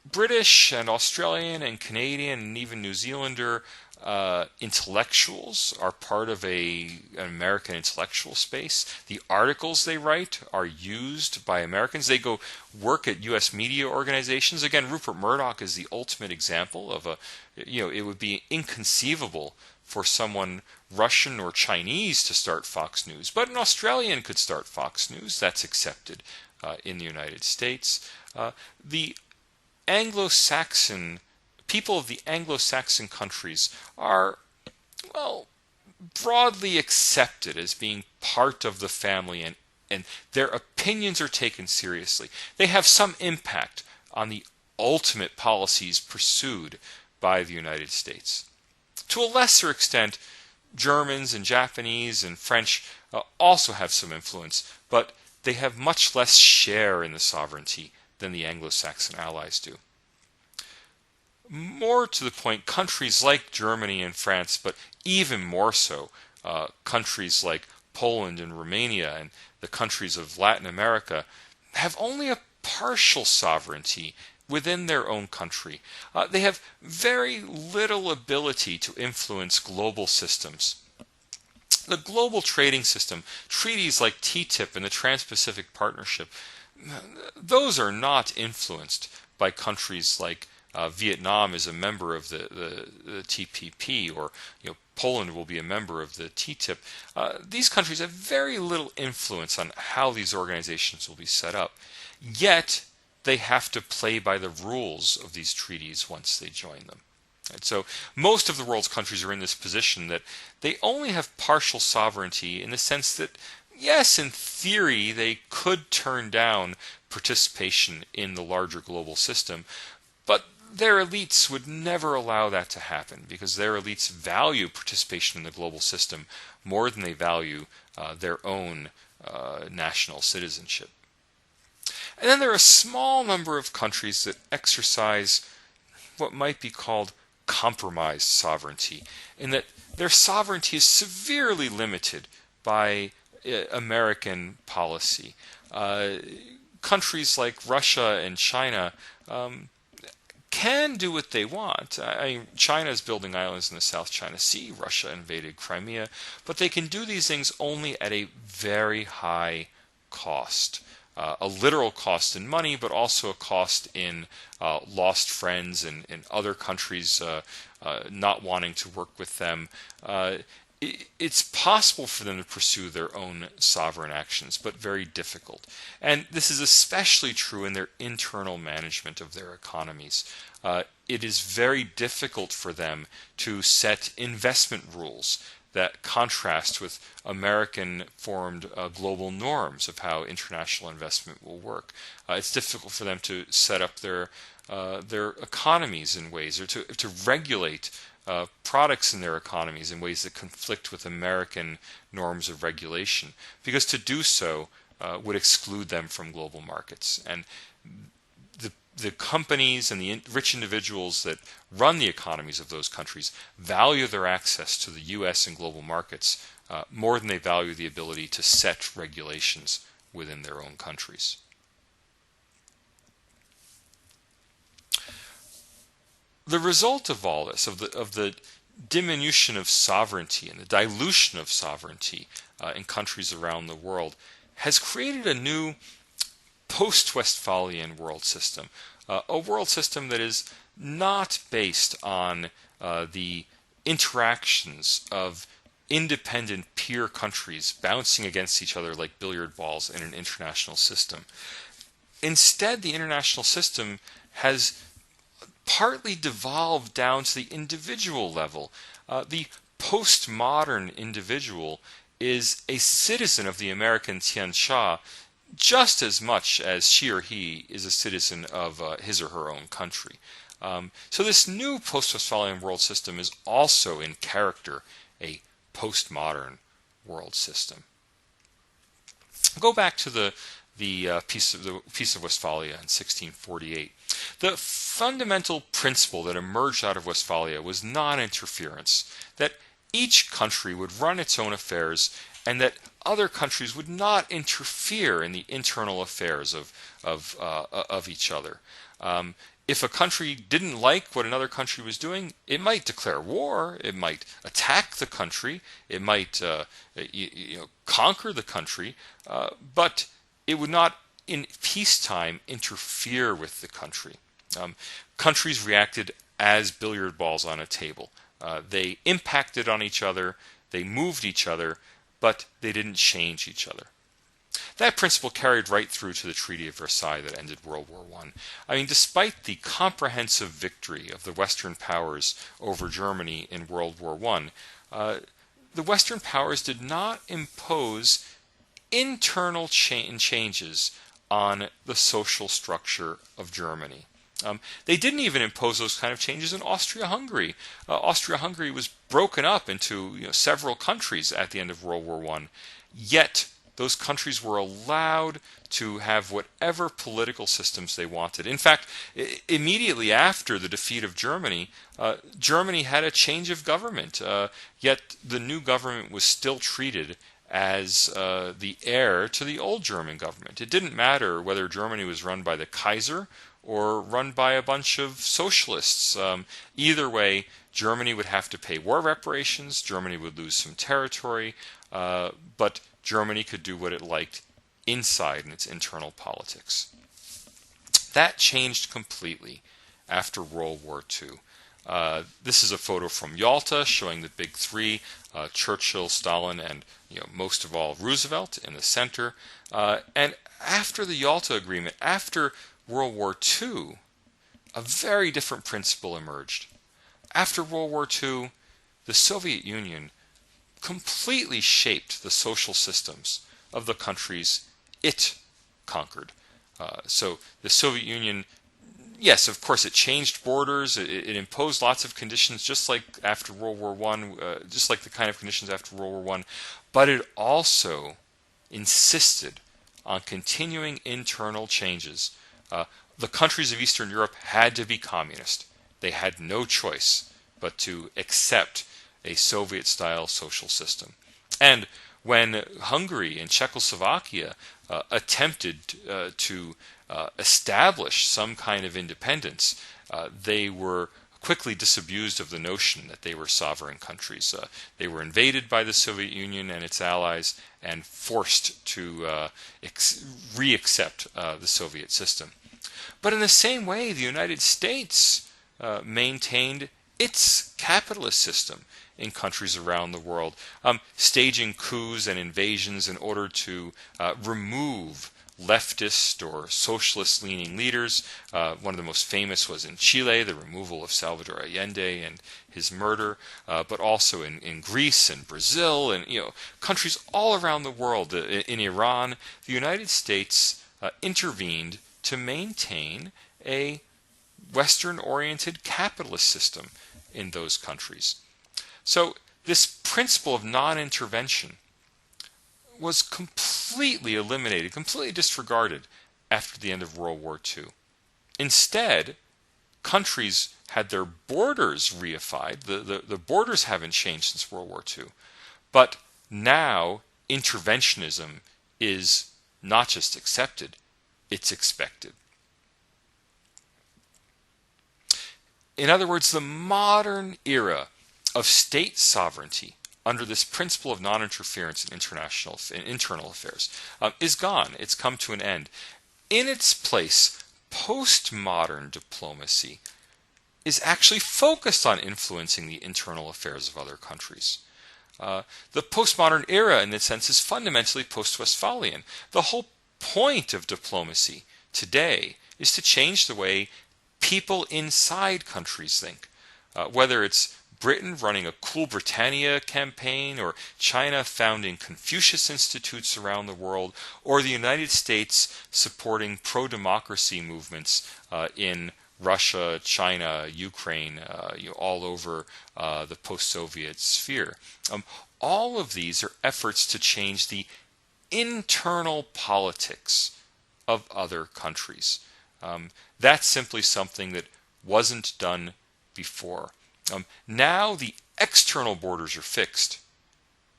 British and Australian and Canadian and even New Zealander intellectuals are part of an American intellectual space. The articles they write are used by Americans. They go work at U.S. media organizations. Again, Rupert Murdoch is the ultimate example of it would be inconceivable for someone Russian or Chinese to start Fox News, but an Australian could start Fox News. That's accepted in the United States. The Anglo-Saxon people of the Anglo-Saxon countries are, well, broadly accepted as being part of the family, and their opinions are taken seriously. They have some impact on the ultimate policies pursued by the United States. To a lesser extent, Germans and Japanese and French also have some influence, but they have much less share in the sovereignty than the Anglo-Saxon allies do. More to the point, countries like Germany and France, but even more so, countries like Poland and Romania and the countries of Latin America have only a partial sovereignty within their own country. They have very little ability to influence global systems. The global trading system, treaties like TTIP and the Trans-Pacific Partnership, those are not influenced by countries like Vietnam is a member of the TPP, or Poland will be a member of the TTIP. These countries have very little influence on how these organizations will be set up. Yet, they have to play by the rules of these treaties once they join them. And so, most of the world's countries are in this position that they only have partial sovereignty in the sense that, yes, in theory, they could turn down participation in the larger global system, but their elites would never allow that to happen, because their elites value participation in the global system more than they value their own national citizenship. And then there are a small number of countries that exercise what might be called compromised sovereignty, in that their sovereignty is severely limited by American policy. Countries like Russia and China can do what they want. China is building islands in the South China Sea. Russia invaded Crimea. But they can do these things only at a very high cost. A literal cost in money, but also a cost in lost friends and other countries not wanting to work with them. It's possible for them to pursue their own sovereign actions, but very difficult. And this is especially true in their internal management of their economies. It is very difficult for them to set investment rules that contrast with American-formed global norms of how international investment will work. It's difficult for them to set up their economies in ways, or to regulate products in their economies in ways that conflict with American norms of regulation, because to do so would exclude them from global markets. And the companies and the rich individuals that run the economies of those countries value their access to the U.S. and global markets more than they value the ability to set regulations within their own countries. The result of all this, of the diminution of sovereignty and the dilution of sovereignty in countries around the world, has created a new post-Westphalian world system, a world system that is not based on the interactions of independent peer countries bouncing against each other like billiard balls in an international system. Instead, the international system has partly devolved down to the individual level. The postmodern individual is a citizen of the American Tianxia just as much as she or he is a citizen of his or her own country. So this new post-Westphalian world system is also in character a postmodern world system. Go back to the Peace of Westphalia in 1648. The fundamental principle that emerged out of Westphalia was non-interference, that each country would run its own affairs and that other countries would not interfere in the internal affairs of each other. If a country didn't like what another country was doing, it might declare war, it might attack the country, it might conquer the country, but it would not in peacetime interfere with the country. Countries reacted as billiard balls on a table. They impacted on each other, they moved each other, but they didn't change each other. That principle carried right through to the Treaty of Versailles that ended World War I. I mean, despite the comprehensive victory of the Western powers over Germany in World War I, the Western powers did not impose internal changes on the social structure of Germany. They didn't even impose those kind of changes in Austria-Hungary. Austria-Hungary was broken up into several countries at the end of World War I, yet those countries were allowed to have whatever political systems they wanted. In fact, immediately after the defeat of Germany, Germany had a change of government, yet the new government was still treated as the heir to the old German government. It didn't matter whether Germany was run by the Kaiser or run by a bunch of socialists. Either way, Germany would have to pay war reparations, Germany would lose some territory, but Germany could do what it liked inside in its internal politics. That changed completely after World War II. This is a photo from Yalta showing the big three, Churchill, Stalin, and most of all Roosevelt in the center. And after the Yalta Agreement, after World War II, a very different principle emerged. After World War II, the Soviet Union completely shaped the social systems of the countries it conquered. So the Soviet Union, yes, of course, it changed borders. It imposed lots of conditions, just like after World War I, just like the kind of conditions after World War I. But it also insisted on continuing internal changes. The countries of Eastern Europe had to be communist. They had no choice but to accept a Soviet-style social system. And when Hungary and Czechoslovakia attempted to establish some kind of independence, they were quickly disabused of the notion that they were sovereign countries. They were invaded by the Soviet Union and its allies and forced to re-accept the Soviet system. But in the same way, the United States maintained its capitalist system in countries around the world, staging coups and invasions in order to remove leftist or socialist-leaning leaders. One of the most famous was in Chile, the removal of Salvatore Allende and his murder, but also in Greece and Brazil and countries all around the world. In Iran, the United States intervened to maintain a Western-oriented capitalist system in those countries. So this principle of non-intervention was completely eliminated, completely disregarded after the end of World War II. Instead, countries had their borders reified. The borders haven't changed since World War II. But now interventionism is not just accepted, it's expected. In other words, the modern era of state sovereignty under this principle of non-interference in internal affairs is gone. It's come to an end. In its place, postmodern diplomacy is actually focused on influencing the internal affairs of other countries. The postmodern era, in this sense, is fundamentally post-Westphalian. The whole point of diplomacy today is to change the way people inside countries think, whether it's Britain running a Cool Britannia campaign, or China founding Confucius institutes around the world, or the United States supporting pro-democracy movements in Russia, China, Ukraine, all over the post-Soviet sphere. All of these are efforts to change the internal politics of other countries. That's simply something that wasn't done before. Now the external borders are fixed,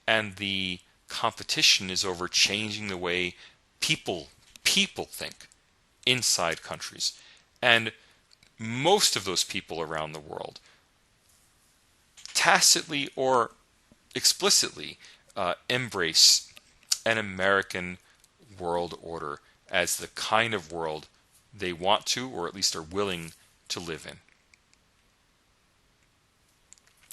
and the competition is over changing the way people think inside countries. And most of those people around the world, tacitly or explicitly, embrace an American world order as the kind of world they want to, or at least are willing to live in.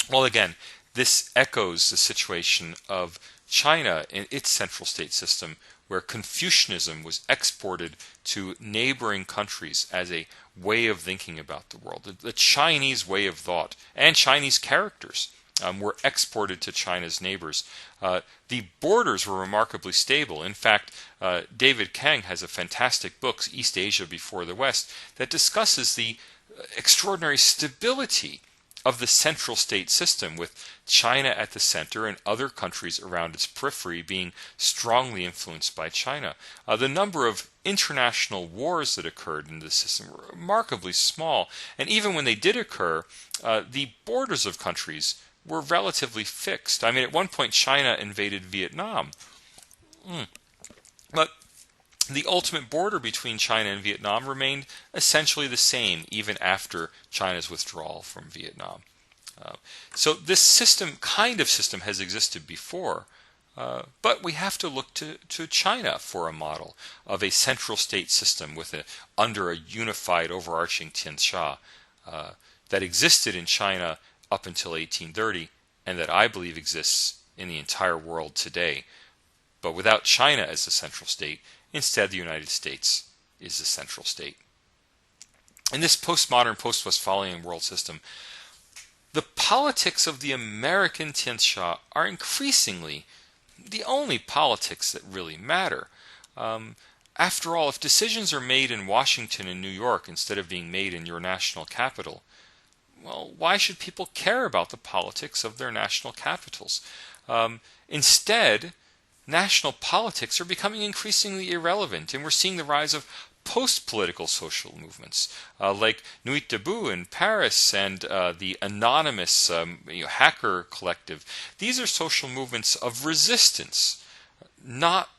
Well, again, this echoes the situation of China in its central state system, where Confucianism was exported to neighboring countries as a way of thinking about the world. The Chinese way of thought and Chinese characters were exported to China's neighbors. The borders were remarkably stable. In fact, David Kang has a fantastic book, East Asia Before the West, that discusses the extraordinary stability of the central state system, with China at the center and other countries around its periphery being strongly influenced by China. The number of international wars that occurred in this system were remarkably small, and even when they did occur, the borders of countries were relatively fixed. I mean, at one point China invaded Vietnam, but the ultimate border between China and Vietnam remained essentially the same even after China's withdrawal from Vietnam. So this system has existed before, but we have to look to China for a model of a central state system under a unified overarching Tianxia that existed in China up until 1830, and that I believe exists in the entire world today, but without China as the central state. Instead, the United States is the central state. In this postmodern, post-Westphalian world system, the politics of the American Tianxia are increasingly the only politics that really matter. After all, if decisions are made in Washington and New York instead of being made in your national capital, well, why should people care about the politics of their national capitals? Instead, national politics are becoming increasingly irrelevant, and we're seeing the rise of post-political social movements like Nuit Debout in Paris and the anonymous hacker collective. These are social movements of resistance, not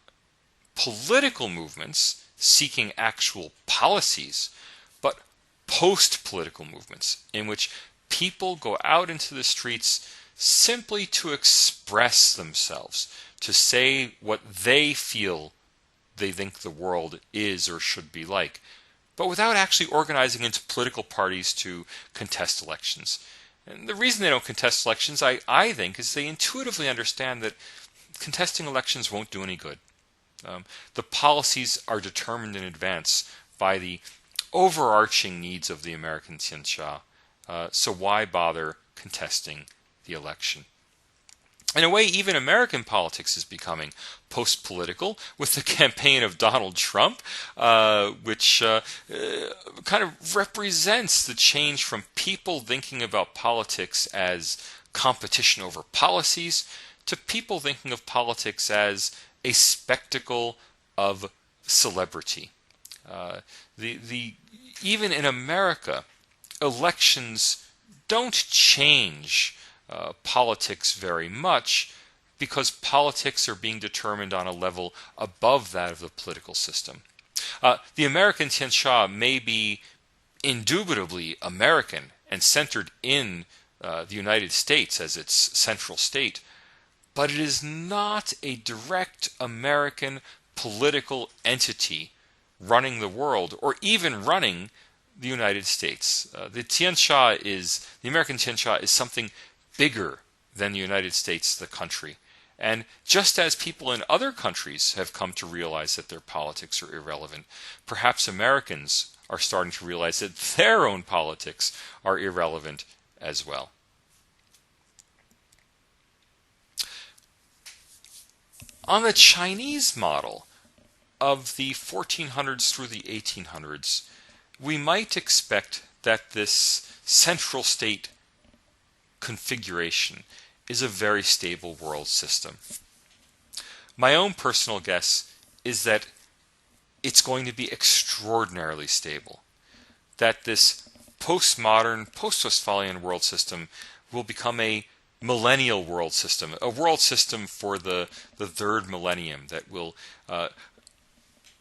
political movements seeking actual policies, but post-political movements in which people go out into the streets simply to express themselves, to say what they feel they think the world is or should be like, but without actually organizing into political parties to contest elections. And the reason they don't contest elections, I think, is they intuitively understand that contesting elections won't do any good. The policies are determined in advance by the overarching needs of the American Tianxia. So why bother contesting the election? In a way, even American politics is becoming post-political with the campaign of Donald Trump, which kind of represents the change from people thinking about politics as competition over policies to people thinking of politics as a spectacle of celebrity. Even in America, elections don't change politics very much because politics are being determined on a level above that of the political system. The American Tianxia may be indubitably American and centered in the United States as its central state, but it is not a direct American political entity running the world or even running the United States. The American Tianxia is something bigger than the United States, the country. And just as people in other countries have come to realize that their politics are irrelevant, perhaps Americans are starting to realize that their own politics are irrelevant as well. On the Chinese model of the 1400s through the 1800s, we might expect that this central state configuration is a very stable world system. My own personal guess is that it's going to be extraordinarily stable, that this postmodern, post-Westphalian world system will become a millennial world system, a world system for the third millennium that will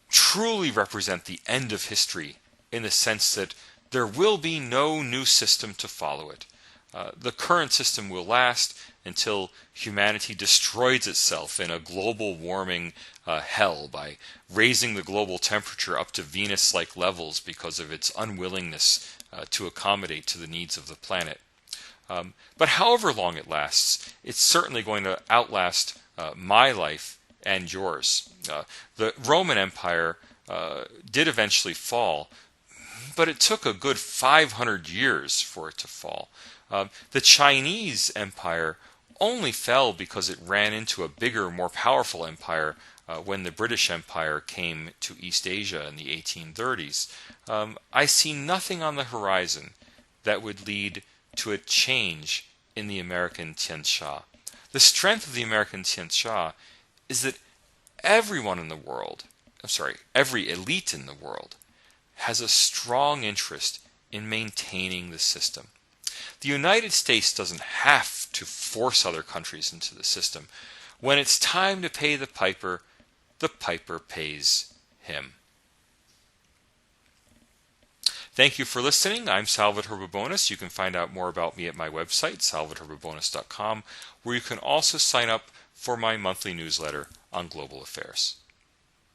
truly represent the end of history in the sense that there will be no new system to follow it. The current system will last until humanity destroys itself in a global warming hell by raising the global temperature up to Venus-like levels because of its unwillingness to accommodate to the needs of the planet. But however long it lasts, it's certainly going to outlast my life and yours. The Roman Empire did eventually fall, but it took a good 500 years for it to fall. The Chinese Empire only fell because it ran into a bigger, more powerful empire when the British Empire came to East Asia in the 1830s. I see nothing on the horizon that would lead to a change in the American Tianxia. The strength of the American Tianxia is that everyone in the world, every elite in the world, has a strong interest in maintaining the system. The United States doesn't have to force other countries into the system. When it's time to pay the piper pays him. Thank you for listening. I'm Salvatore Babones. You can find out more about me at my website, salvatorebabones.com, where you can also sign up for my monthly newsletter on global affairs.